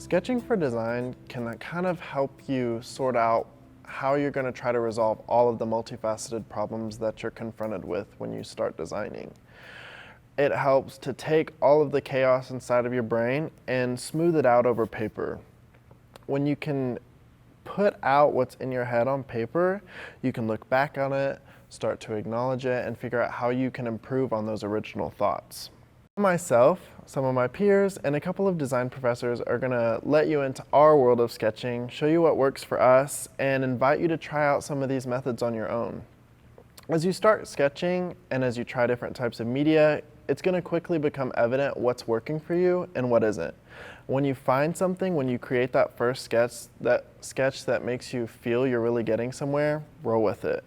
Sketching for design can kind of help you sort out how you're going to try to resolve all of the multifaceted problems that you're confronted with when you start designing. It helps to take all of the chaos inside of your brain and smooth it out over paper. When you can put out what's in your head on paper, you can look back on it, start to acknowledge it, and figure out how you can improve on those original thoughts. Myself, some of my peers, and a couple of design professors are going to let you into our world of sketching, show you what works for us, and invite you to try out some of these methods on your own. As you start sketching and as you try different types of media, it's going to quickly become evident what's working for you and what isn't. When you find something, when you create that first sketch that makes you feel you're really getting somewhere, roll with it.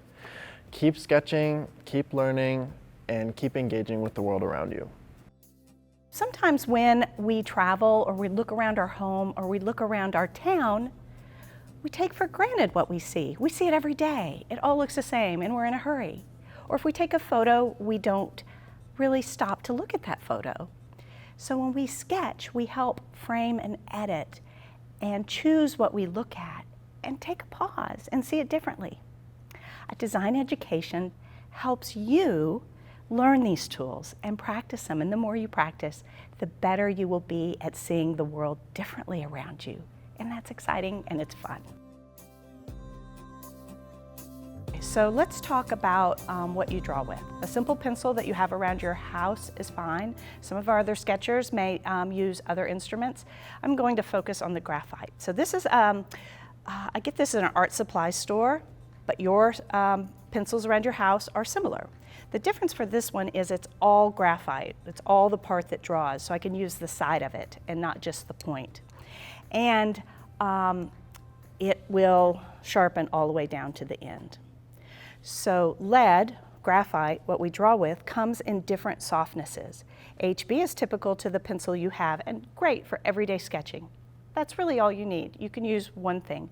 Keep sketching, keep learning, and keep engaging with the world around you. Sometimes when we travel or we look around our home or we look around our town, we take for granted what we see. We see it every day. It all looks the same and we're in a hurry. Or if we take a photo, we don't really stop to look at that photo. So when we sketch, we help frame and edit and choose what we look at and take a pause and see it differently. A design education helps you learn these tools and practice them, and the more you practice, the better you will be at seeing the world differently around you. And that's exciting and it's fun. So let's talk about what you draw with. A simple pencil that you have around your house is fine. Some of our other sketchers may use other instruments. I'm going to focus on the graphite. So this is, I get this in an art supply store, but your pencils around your house are similar. The difference for this one is it's all graphite. It's all the part that draws, so I can use the side of it and not just the point. And it will sharpen all the way down to the end. So lead, graphite, what we draw with, comes in different softnesses. HB is typical to the pencil you have and great for everyday sketching. That's really all you need. You can use one thing.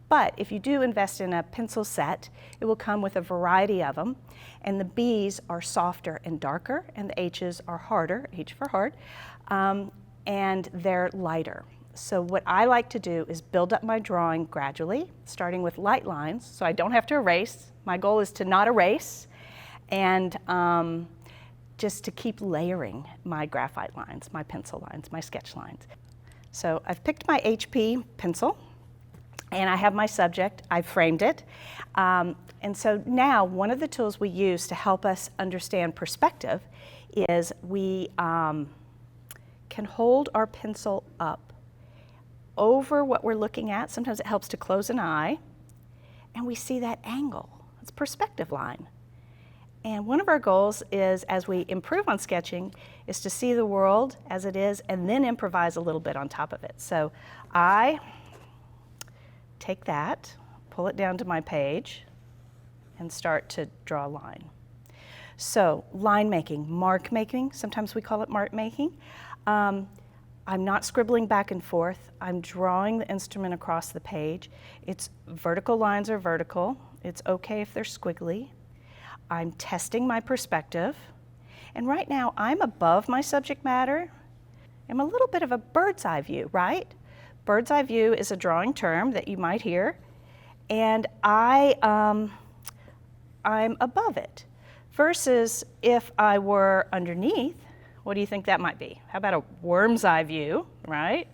But if you do invest in a pencil set, it will come with a variety of them, and the B's are softer and darker, and the H's are harder, H for hard, and they're lighter. So what I like to do is build up my drawing gradually, starting with light lines, so I don't have to erase. My goal is to not erase, and just to keep layering my graphite lines, my pencil lines, my sketch lines. So I've picked my HP pencil, and I have my subject, I've framed it. And so now one of the tools we use to help us understand perspective is we can hold our pencil up over what we're looking at. Sometimes it helps to close an eye, and we see that angle. It's perspective line. And one of our goals is, as we improve on sketching, is to see the world as it is and then improvise a little bit on top of it. So I take that, pull it down to my page, and start to draw a line. So line making, mark making, sometimes we call it mark making. I'm not scribbling back and forth. I'm drawing the instrument across the page. Its vertical lines are vertical. It's okay if they're squiggly. I'm testing my perspective. And right now I'm above my subject matter. I'm a little bit of a bird's eye view, right? Bird's eye view is a drawing term that you might hear, and I'm above it. Versus if I were underneath, what do you think that might be? How about a worm's eye view, right?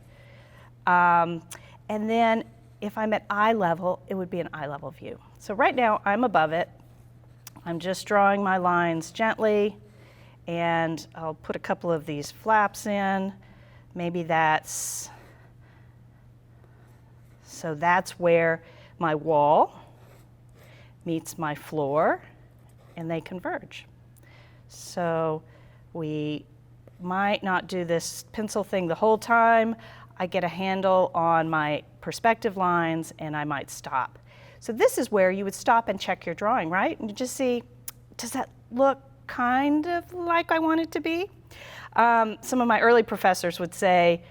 And then if I'm at eye level, it would be an eye level view. So right now I'm above it. I'm just drawing my lines gently, and I'll put a couple of these flaps in. Maybe that's where my wall meets my floor, and they converge. So we might not do this pencil thing the whole time. I get a handle on my perspective lines, and I might stop. So this is where you would stop and check your drawing, right? And just see, does that look kind of like I want it to be? Some of my early professors would say,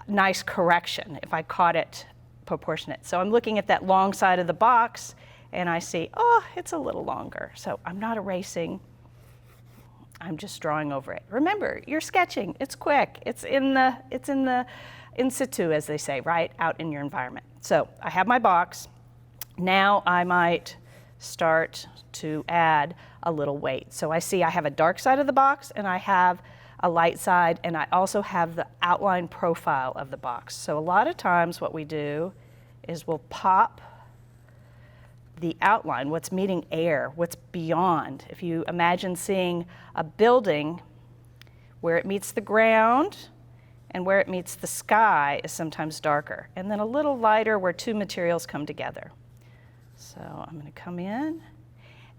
nice correction, if I caught it proportionate. So I'm looking at that long side of the box, and I see, oh, it's a little longer. So I'm not erasing, I'm just drawing over it. Remember, you're sketching, it's quick, it's in the in situ, as they say, right out in your environment. So I have my box. Now I might start to add a little weight. So I see I have a dark side of the box and I have a light side, and I also have the outline profile of the box. So a lot of times what we do is we'll pop the outline, what's meeting air, what's beyond. If you imagine seeing a building where it meets the ground and where it meets the sky is sometimes darker, and then a little lighter where two materials come together. So I'm going to come in.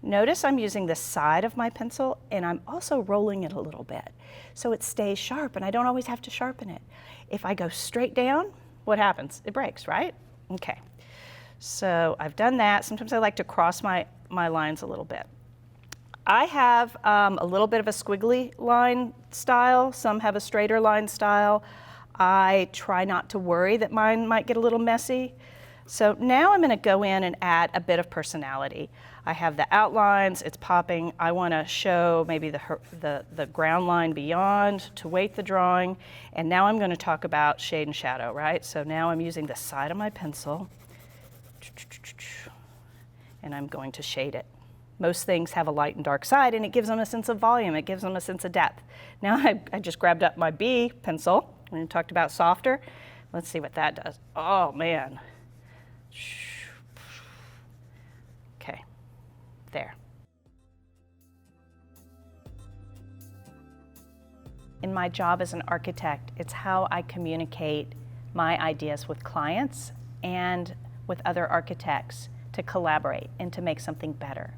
Notice I'm using the side of my pencil and I'm also rolling it a little bit so it stays sharp, and I don't always have to sharpen it. If I go straight down, what happens? It breaks, right? Okay. So I've done that. Sometimes I like to cross my lines a little bit. I have a little bit of a squiggly line style. Some have a straighter line style. I try not to worry that mine might get a little messy. So now I'm going to go in and add a bit of personality. I have the outlines, it's popping. I want to show maybe the ground line beyond to weight the drawing. And now I'm going to talk about shade and shadow, right? So now I'm using the side of my pencil and I'm going to shade it. Most things have a light and dark side, and it gives them a sense of volume. It gives them a sense of depth. Now I just grabbed up my B pencil and we talked about softer. Let's see what that does. Oh man. Okay, there. In my job as an architect, it's how I communicate my ideas with clients and with other architects to collaborate and to make something better.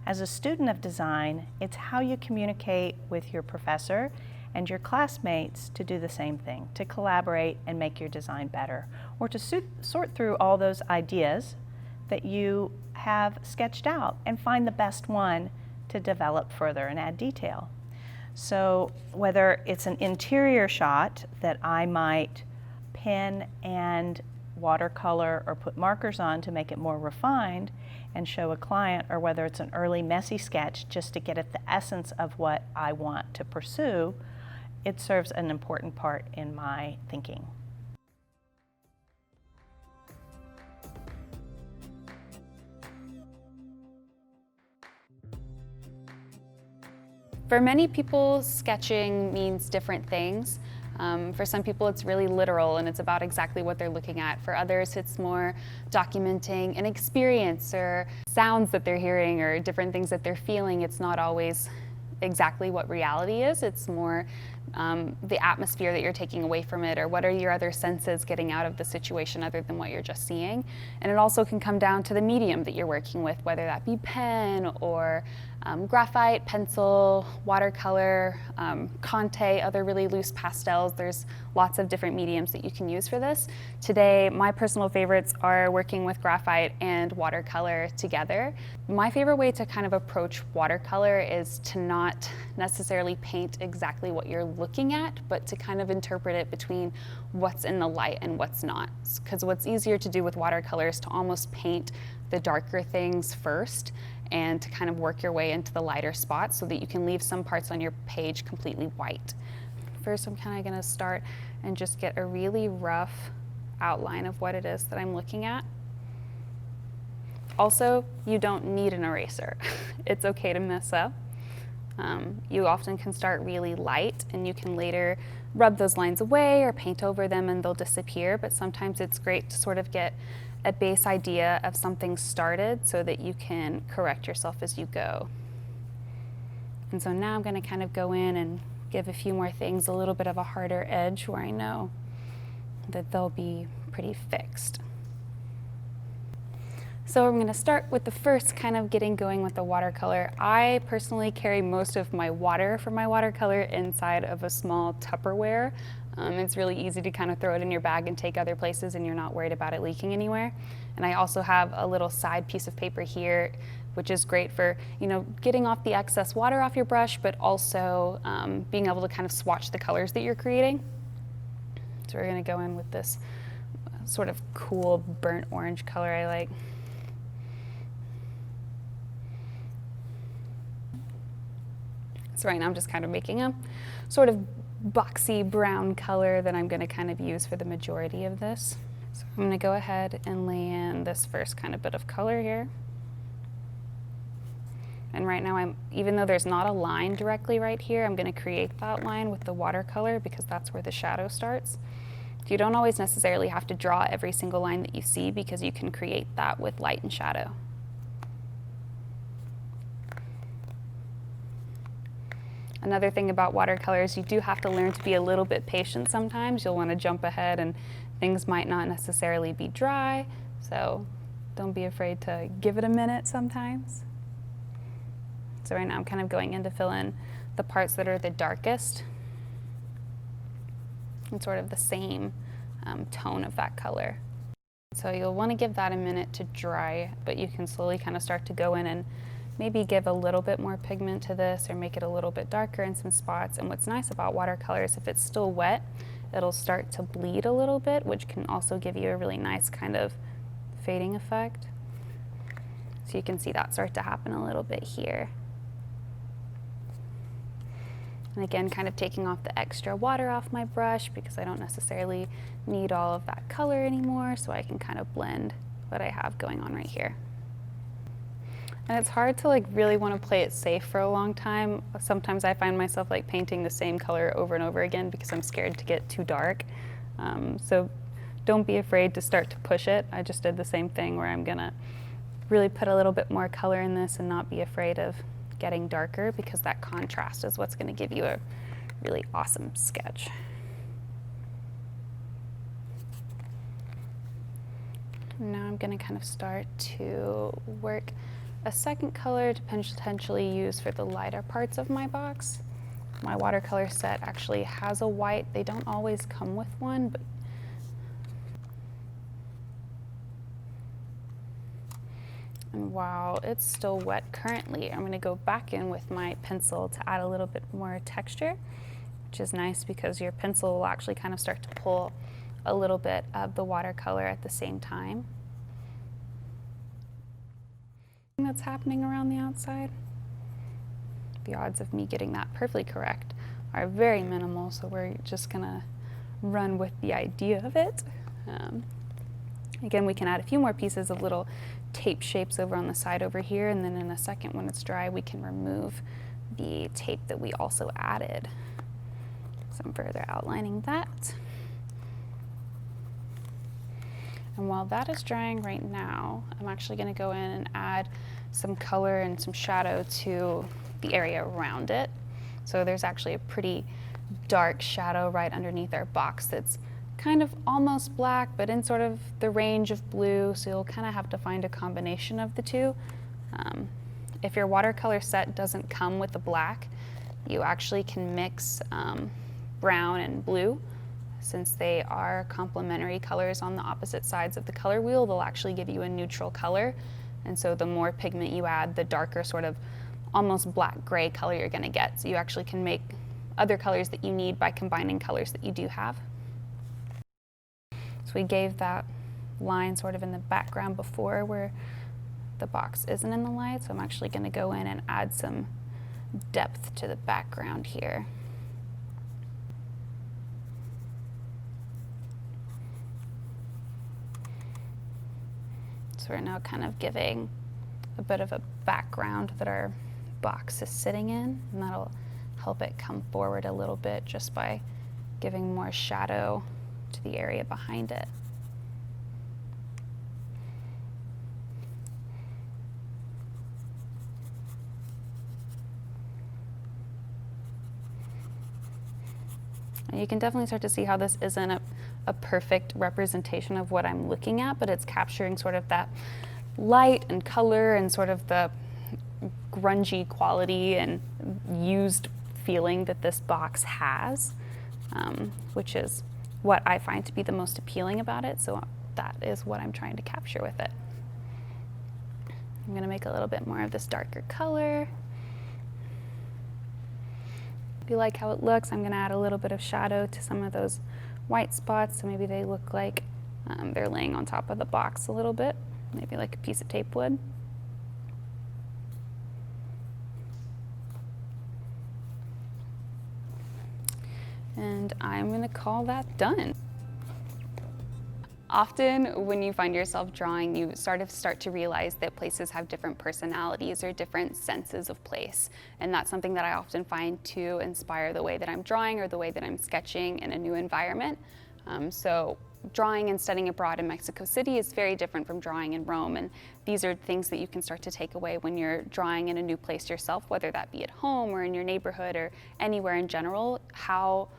As a student of design, it's how you communicate with your professor and your classmates to do the same thing, to collaborate and make your design better, or to sort through all those ideas that you have sketched out and find the best one to develop further and add detail. So whether it's an interior shot that I might pen and watercolor or put markers on to make it more refined and show a client, or whether it's an early messy sketch just to get at the essence of what I want to pursue, it serves an important part in my thinking. For many people, sketching means different things. For some people, it's really literal and it's about exactly what they're looking at. For others, it's more documenting an experience or sounds that they're hearing or different things that they're feeling. It's not always exactly what reality is. It's more the atmosphere that you're taking away from it, or what are your other senses getting out of the situation other than what you're just seeing. And it also can come down to the medium that you're working with, whether that be pen or graphite, pencil, watercolor, Conte, other really loose pastels. There's lots of different mediums that you can use for this. Today, my personal favorites are working with graphite and watercolor together. My favorite way to kind of approach watercolor is to not necessarily paint exactly what you're looking at, but to kind of interpret it between what's in the light and what's not. Because what's easier to do with watercolor is to almost paint the darker things first and to kind of work your way into the lighter spots so that you can leave some parts on your page completely white. First, I'm kind of going to start and just get a really rough outline of what it is that I'm looking at. Also, you don't need an eraser. It's okay to mess up. You often can start really light and you can later rub those lines away or paint over them and they'll disappear, but sometimes it's great to sort of get a base idea of something started so that you can correct yourself as you go. And so now I'm going to kind of go in and give a few more things a little bit of a harder edge where I know that they'll be pretty fixed. So I'm going to start with the first kind of getting going with the watercolor. I personally carry most of my water for my watercolor inside of a small Tupperware. It's really easy to kind of throw it in your bag and take other places and you're not worried about it leaking anywhere. And I also have a little side piece of paper here, which is great for, getting off the excess water off your brush, but also being able to kind of swatch the colors that you're creating. So we're going to go in with this sort of cool burnt orange color I like. So right now I'm just kind of making a sort of boxy brown color that I'm going to kind of use for the majority of this. So I'm going to go ahead and lay in this first kind of bit of color here. And right now, even though there's not a line directly right here, I'm going to create that line with the watercolor because that's where the shadow starts. So you don't always necessarily have to draw every single line that you see because you can create that with light and shadow. Another thing about watercolors, you do have to learn to be a little bit patient sometimes. You'll want to jump ahead and things might not necessarily be dry, so don't be afraid to give it a minute sometimes. So right now I'm kind of going in to fill in the parts that are the darkest and sort of the same tone of that color. So you'll want to give that a minute to dry, but you can slowly kind of start to go in and maybe give a little bit more pigment to this or make it a little bit darker in some spots. And what's nice about watercolors, if it's still wet, it'll start to bleed a little bit, which can also give you a really nice kind of fading effect. So you can see that start to happen a little bit here. And again, kind of taking off the extra water off my brush because I don't necessarily need all of that color anymore, so I can kind of blend what I have going on right here. And it's hard to really want to play it safe for a long time. Sometimes I find myself painting the same color over and over again because I'm scared to get too dark. So don't be afraid to start to push it. I just did the same thing where I'm gonna really put a little bit more color in this and not be afraid of getting darker because that contrast is what's gonna give you a really awesome sketch. Now I'm gonna kind of start to work a second color to potentially use for the lighter parts of my box. My watercolor set actually has a white. They don't always come with one, but and while it's still wet currently, I'm going to go back in with my pencil to add a little bit more texture, which is nice because your pencil will actually kind of start to pull a little bit of the watercolor at the same time. That's happening around the outside. The odds of me getting that perfectly correct are very minimal, so we're just gonna run with the idea of it. Again, we can add a few more pieces of little tape shapes over on the side over here, and then in a second when it's dry we can remove the tape that we also added. So I'm further outlining that. And while that is drying right now, I'm actually going to go in and add some color and some shadow to the area around it. So there's actually a pretty dark shadow right underneath our box that's kind of almost black, but in sort of the range of blue, so you'll kind of have to find a combination of the two. If your watercolor set doesn't come with the black, you actually can mix brown and blue. Since they are complementary colors on the opposite sides of the color wheel, they'll actually give you a neutral color. And so the more pigment you add, the darker sort of almost black-gray color you're gonna get. So you actually can make other colors that you need by combining colors that you do have. So we gave that line sort of in the background before where the box isn't in the light. So I'm actually gonna go in and add some depth to the background here. So we're now kind of giving a bit of a background that our box is sitting in, and that'll help it come forward a little bit just by giving more shadow to the area behind it. And you can definitely start to see how this isn't a perfect representation of what I'm looking at, but it's capturing sort of that light and color and sort of the grungy quality and used feeling that this box has, which is what I find to be the most appealing about it. So that is what I'm trying to capture with it. I'm gonna make a little bit more of this darker color. If you like how it looks, I'm gonna add a little bit of shadow to some of those white spots, so maybe they look like they're laying on top of the box a little bit, maybe like a piece of tape would. And I'm gonna call that done. Often when you find yourself drawing, you start to realize that places have different personalities or different senses of place. And that's something that I often find to inspire the way that I'm drawing or the way that I'm sketching in a new environment. So drawing and studying abroad in Mexico City is very different from drawing in Rome. And these are things that you can start to take away when you're drawing in a new place yourself, whether that be at home or in your neighborhood or anywhere in general. How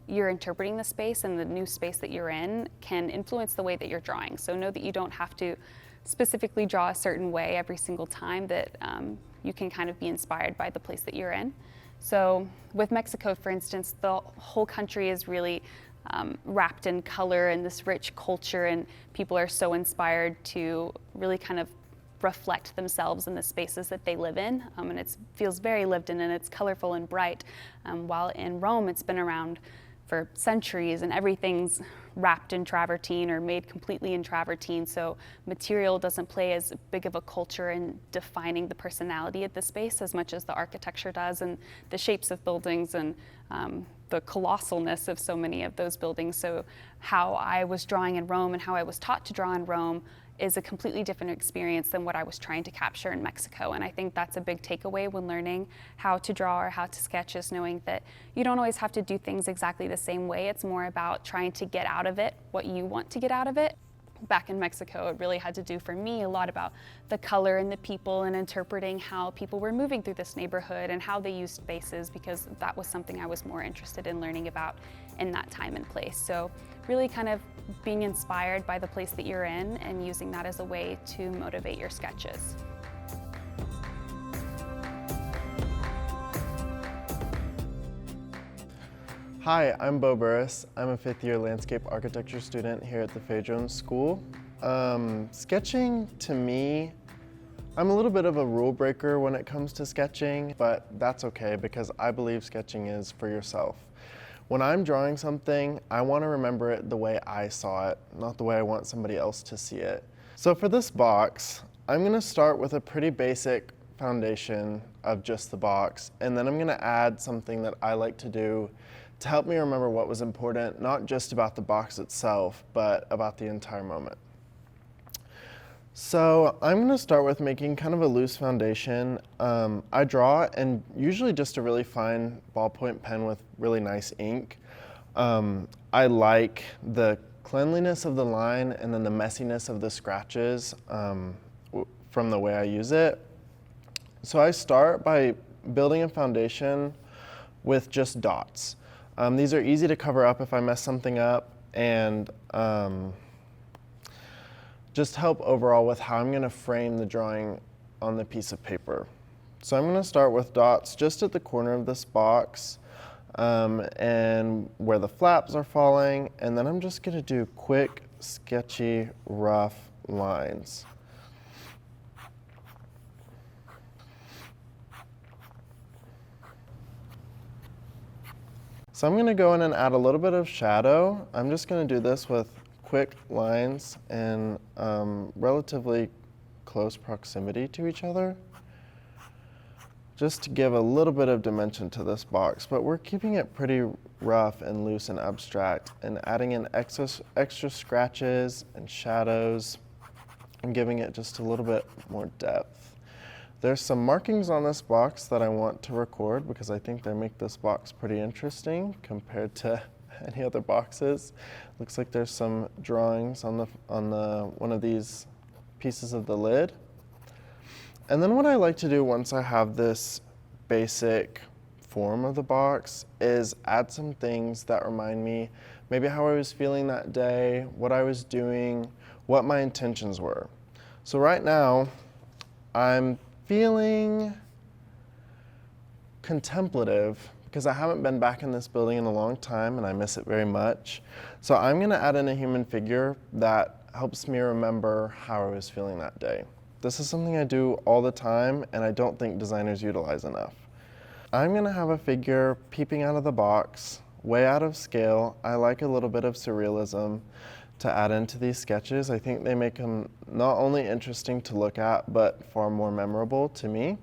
you're interpreting the space and the new space that you're in can influence the way that you're drawing. So know that you don't have to specifically draw a certain way every single time, that you can kind of be inspired by the place that you're in. So with Mexico, for instance, the whole country is really wrapped in color and this rich culture, and people are so inspired to really kind of reflect themselves in the spaces that they live in. And it feels very lived in, and it's colorful and bright. While in Rome, it's been around for centuries and everything's wrapped in travertine or made completely in travertine, so material doesn't play as big of a culture in defining the personality of the space as much as the architecture does, and the shapes of buildings, and the colossalness of so many of those buildings. So how I was drawing in Rome and how I was taught to draw in Rome is a completely different experience than what I was trying to capture in Mexico. And I think that's a big takeaway when learning how to draw or how to sketch, is knowing that you don't always have to do things exactly the same way. It's more about trying to get out of it what you want to get out of it. Back in Mexico, it really had to do for me a lot about the color and the people, and interpreting how people were moving through this neighborhood and how they used spaces, because that was something I was more interested in learning about in that time and place. So really kind of being inspired by the place that you're in and using that as a way to motivate your sketches. Hi, I'm Bo Burris. I'm a fifth-year landscape architecture student here at the FAY School. Sketching, to me, I'm a little bit of a rule breaker when it comes to sketching, but that's okay because I believe sketching is for yourself. When I'm drawing something, I want to remember it the way I saw it, not the way I want somebody else to see it. So for this box, I'm going to start with a pretty basic foundation of just the box, and then I'm going to add something that I like to do to help me remember what was important, not just about the box itself, but about the entire moment. So I'm going to start with making kind of a loose foundation. I draw, and usually just a really fine ballpoint pen with really nice ink. I like the cleanliness of the line and then the messiness of the scratches from the way I use it. So I start by building a foundation with just dots. These are easy to cover up if I mess something up, and just help overall with how I'm going to frame the drawing on the piece of paper. So I'm going to start with dots just at the corner of this box and where the flaps are falling, and then I'm just going to do quick, sketchy, rough lines. So I'm going to go in and add a little bit of shadow. I'm just going to do this with quick lines in relatively close proximity to each other, just to give a little bit of dimension to this box. But we're keeping it pretty rough and loose and abstract, and adding in extra scratches and shadows and giving it just a little bit more depth. There's some markings on this box that I want to record because I think they make this box pretty interesting compared to any other boxes. Looks like there's some drawings on one of these pieces of the lid. And then what I like to do once I have this basic form of the box is add some things that remind me maybe how I was feeling that day, what I was doing, what my intentions were. So right now, I'm feeling contemplative because I haven't been back in this building in a long time and I miss it very much. So I'm going to add in a human figure that helps me remember how I was feeling that day. This is something I do all the time and I don't think designers utilize enough. I'm going to have a figure peeping out of the box, way out of scale. I like a little bit of surrealism to add into these sketches. I think they make them not only interesting to look at, but far more memorable to me.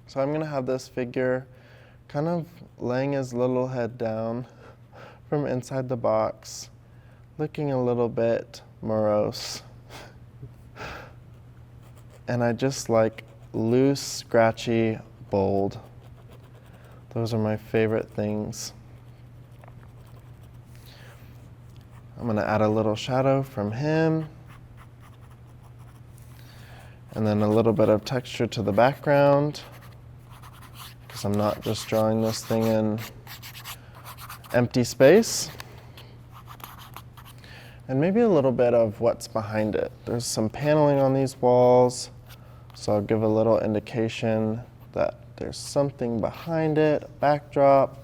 So I'm going to have this figure kind of laying his little head down from inside the box, looking a little bit morose. And I just like loose, scratchy, bold. Those are my favorite things. I'm going to add a little shadow from him. And then a little bit of texture to the background, because I'm not just drawing this thing in empty space. And maybe a little bit of what's behind it. There's some paneling on these walls, so I'll give a little indication that there's something behind it, a backdrop.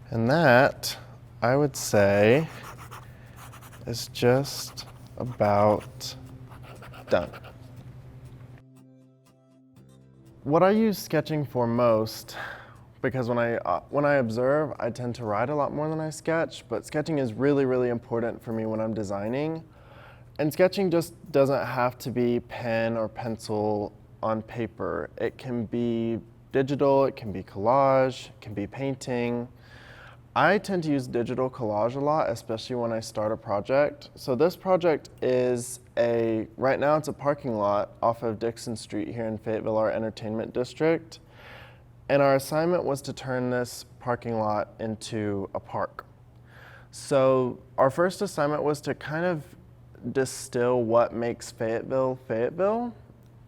And that, I would say, is just about done. What I use sketching for most, because when I observe, I tend to write a lot more than I sketch, but sketching is really, really important for me when I'm designing. And sketching just doesn't have to be pen or pencil on paper. It can be digital, it can be collage, it can be painting. I tend to use digital collage a lot, especially when I start a project. So this project is right now it's a parking lot off of Dixon Street here in Fayetteville, our entertainment district. And our assignment was to turn this parking lot into a park. So our first assignment was to kind of distill what makes Fayetteville, Fayetteville.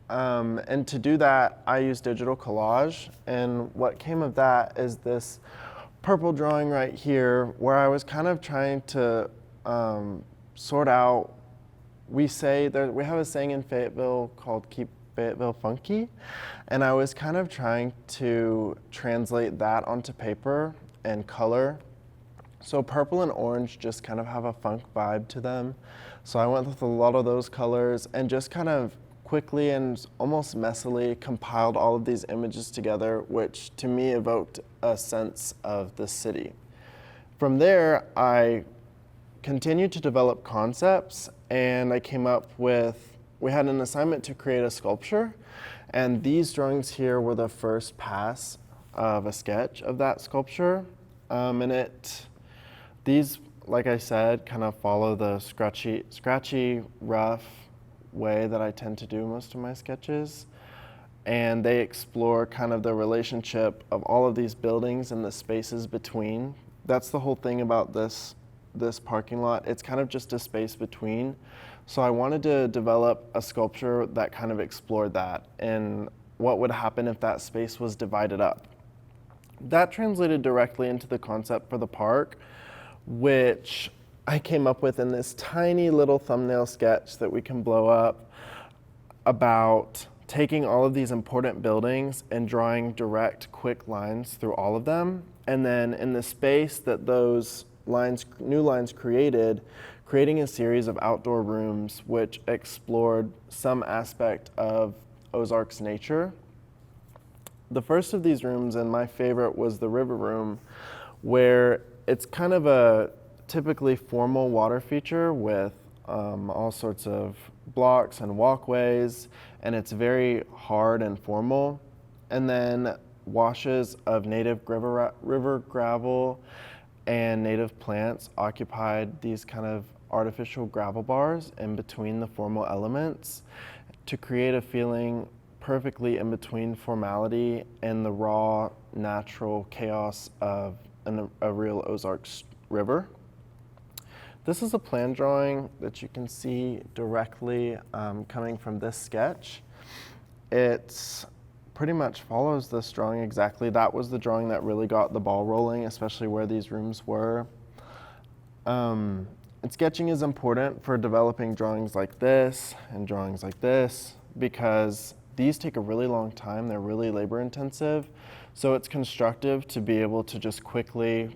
And to do that, I used digital collage. And what came of that is this purple drawing right here, where I was kind of trying to sort out, we have a saying in Fayetteville called "Keep Fayetteville Funky," and I was kind of trying to translate that onto paper and color. So purple and orange just kind of have a funk vibe to them. So I went with a lot of those colors and just kind of quickly and almost messily compiled all of these images together, which to me evoked a sense of the city. From there, I continued to develop concepts, and I came up with, we had an assignment to create a sculpture, and these drawings here were the first pass of a sketch of that sculpture. These, like I said, kind of follow the scratchy, rough way that I tend to do most of my sketches. And they explore kind of the relationship of all of these buildings and the spaces between. That's the whole thing about this parking lot. It's kind of just a space between. So I wanted to develop a sculpture that kind of explored that and what would happen if that space was divided up. That translated directly into the concept for the park, which I came up with in this tiny little thumbnail sketch that we can blow up about taking all of these important buildings and drawing direct, quick lines through all of them. And then in the space that those new lines created, creating a series of outdoor rooms which explored some aspect of Ozark's nature. The first of these rooms, and my favorite, was the river room, where it's kind of a typically formal water feature with all sorts of blocks and walkways, and it's very hard and formal. And then washes of native river gravel and native plants occupied these kind of artificial gravel bars in between the formal elements to create a feeling perfectly in between formality and the raw, natural chaos of a real Ozark river. This is a plan drawing that you can see directly coming from this sketch. It pretty much follows this drawing exactly. That was the drawing that really got the ball rolling, especially where these rooms were. And sketching is important for developing drawings like this and drawings like this, because these take a really long time. They're really labor intensive. So it's constructive to be able to just quickly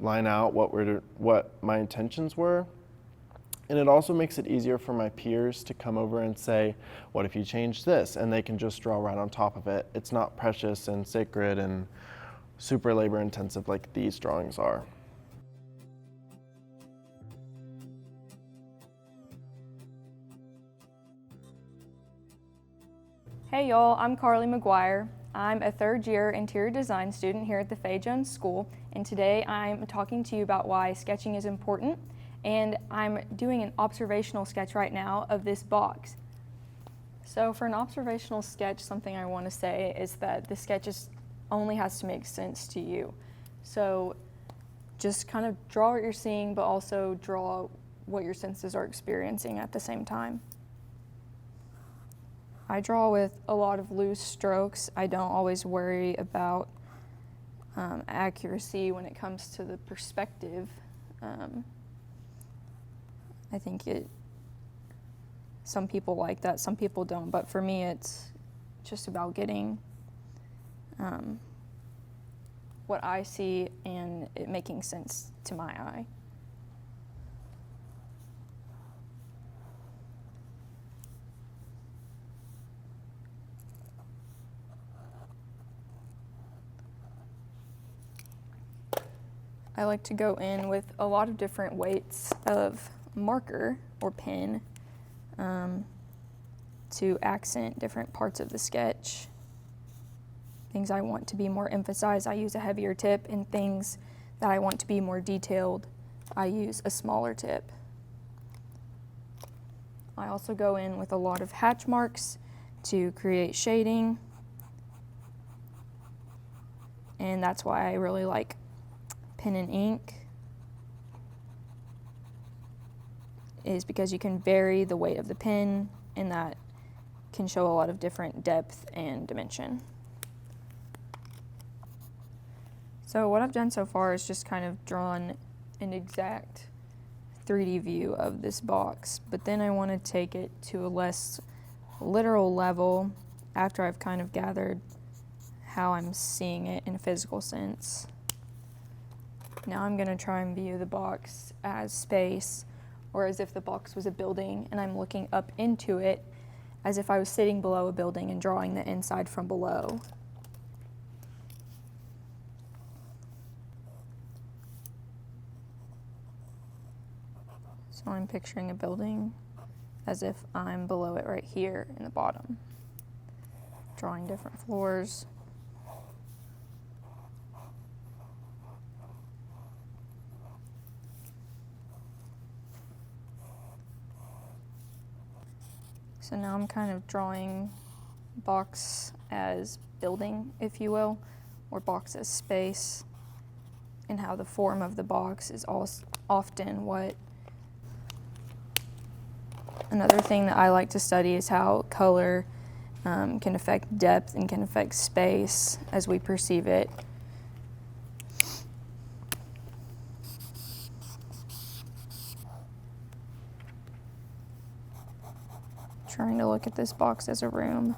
line out what my intentions were. And it also makes it easier for my peers to come over and say, what if you change this? And they can just draw right on top of it. It's not precious and sacred and super labor intensive like these drawings are. Hey y'all, I'm Carly McGuire. I'm a third-year interior design student here at the FAY Jones School, and today I'm talking to you about why sketching is important, and I'm doing an observational sketch right now of this box. So for an observational sketch, something I want to say is that the sketch only has to make sense to you. So just kind of draw what you're seeing, but also draw what your senses are experiencing at the same time. I draw with a lot of loose strokes. I don't always worry about accuracy when it comes to the perspective. I think some people like that, some people don't, but for me it's just about getting what I see and it making sense to my eye. I like to go in with a lot of different weights of marker or pen to accent different parts of the sketch. Things I want to be more emphasized, I use a heavier tip, and things that I want to be more detailed, I use a smaller tip. I also go in with a lot of hatch marks to create shading, and that's why I really like pen and ink, is because you can vary the weight of the pen, and that can show a lot of different depth and dimension. So what I've done so far is just kind of drawn an exact 3D view of this box, but then I want to take it to a less literal level after I've kind of gathered how I'm seeing it in a physical sense. Now I'm going to try and view the box as space, or as if the box was a building and I'm looking up into it as if I was sitting below a building and drawing the inside from below. So I'm picturing a building as if I'm below it right here in the bottom, drawing different floors. So now I'm kind of drawing box as building, if you will, or box as space, and how the form of the box is often what. Another thing that I like to study is how color can affect depth and can affect space as we perceive it. Trying to look at this box as a room.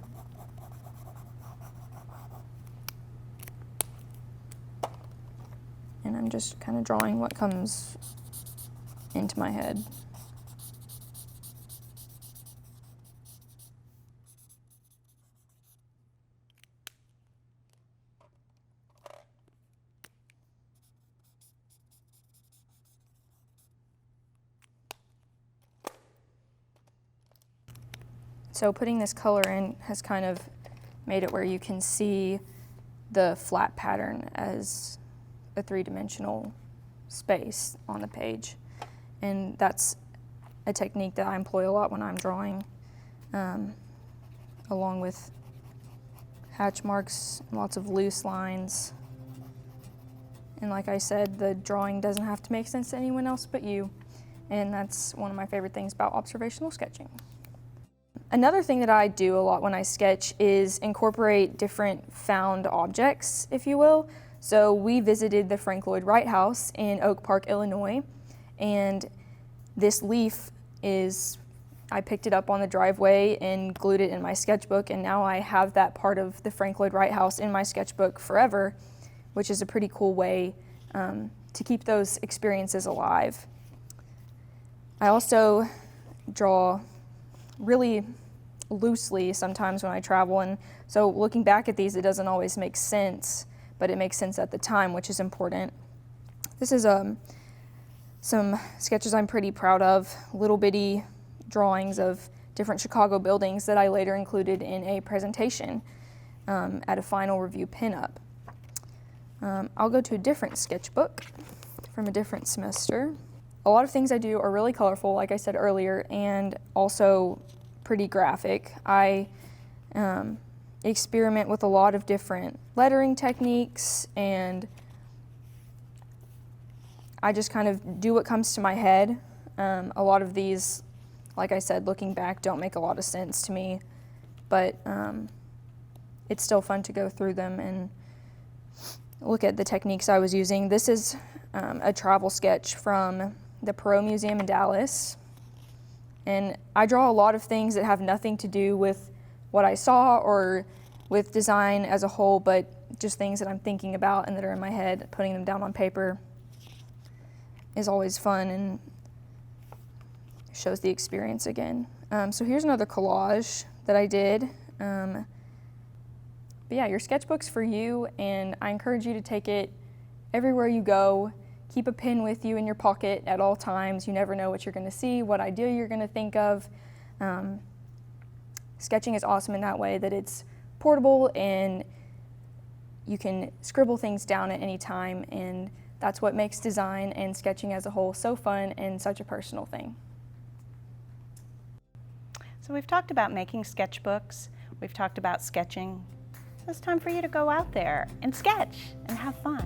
And I'm just kind of drawing what comes into my head. So putting this color in has kind of made it where you can see the flat pattern as a three-dimensional space on the page. And that's a technique that I employ a lot when I'm drawing, along with hatch marks, lots of loose lines. And like I said, the drawing doesn't have to make sense to anyone else but you. And that's one of my favorite things about observational sketching. Another thing that I do a lot when I sketch is incorporate different found objects, if you will. So we visited the Frank Lloyd Wright House in Oak Park, Illinois, and this leaf I picked it up on the driveway and glued it in my sketchbook, and now I have that part of the Frank Lloyd Wright House in my sketchbook forever, which is a pretty cool way to keep those experiences alive. I also draw really loosely sometimes when I travel, and so looking back at these, it doesn't always make sense, but it makes sense at the time, which is important. This is some sketches I'm pretty proud of, little bitty drawings of different Chicago buildings that I later included in a presentation. at a final review pinup. I'll go to a different sketchbook from a different semester. A lot of things I do are really colorful, like I said earlier, and also pretty graphic. I experiment with a lot of different lettering techniques, and I just kind of do what comes to my head. A lot of these, like I said, looking back, don't make a lot of sense to me, but it's still fun to go through them and look at the techniques I was using. This is a travel sketch from the Perot Museum in Dallas, and I draw a lot of things that have nothing to do with what I saw or with design as a whole, but just things that I'm thinking about and that are in my head. Putting them down on paper is always fun and shows the experience again. So here's another collage that I did. But yeah, your sketchbook's for you, and I encourage you to take it everywhere you go. Keep a pen with you in your pocket at all times. You never know what you're going to see, what idea you're going to think of. Sketching is awesome in that way, that it's portable and you can scribble things down at any time, and that's what makes design and sketching as a whole so fun and such a personal thing. So we've talked about making sketchbooks, we've talked about sketching. So it's time for you to go out there and sketch and have fun.